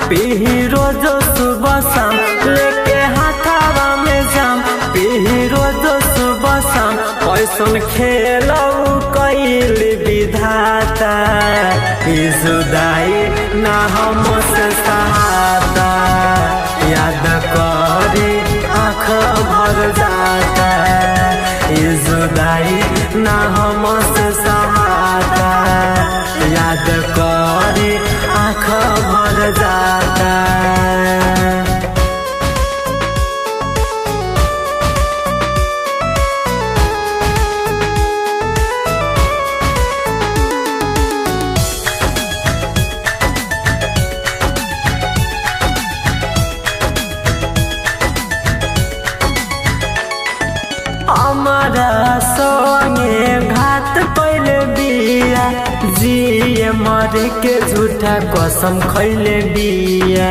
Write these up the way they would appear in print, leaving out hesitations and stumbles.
पीही रोज सुबह शाम लेके हाथावा में जाम पीही रोज सुबह शाम कैसन खेलऊ कैल विधाता ई जुदाई ना हमसे सहाता याद करे आँख भर जाता ई जुदाई ना हमसे सहाता याद करे आँख भर जाता। हमारा संगे घात कैले बिया जिए मरे के झूठा कसम खैले बिया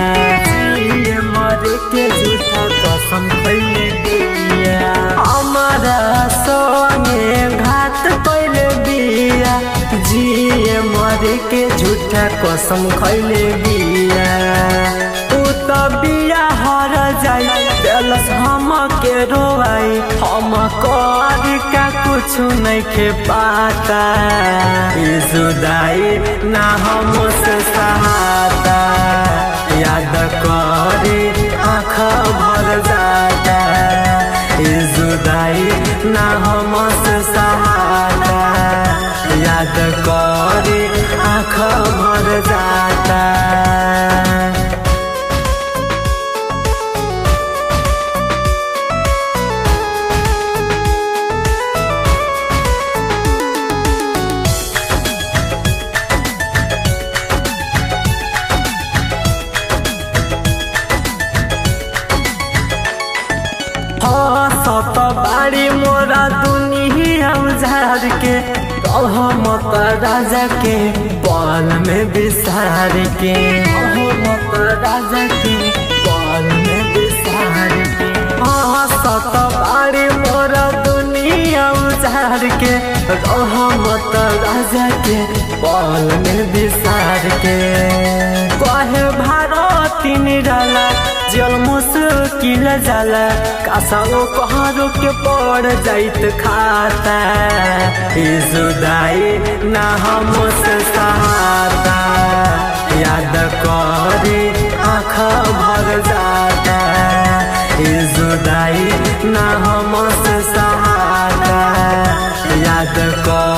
जिए मरे के झूठा कसम खैले बिया हमारा संगे घात कैले बिया जिए मरे के झूठा कसम खैले बिया तू तो बिया हर जाई दिलस हम के रोवाई हम कर का कुछ नहीं के पाता ई जुदाई ना हमसे सहाता याद करे आँख भर जाता ई जुदाई ना हमसे सहाता याद करे आँख भर जाता। सत बाड़ी मोरा दुनिया उजाड़ के रहमत राजा के बाल में बिसार के रहमत राजा के बाल में बिसार के सत बाड़ी मोरा दुनिया उजाड़ के रहमत राजा के बाल में बिसार के कहे भारती निराला जल मुश्किल जाला कासाओ कहरो के पड़ जाइत खाता ई जुदाई ना हमसे सहाता याद करे आँख भर जाता ई जुदाई ना हमसे सहाता याद कर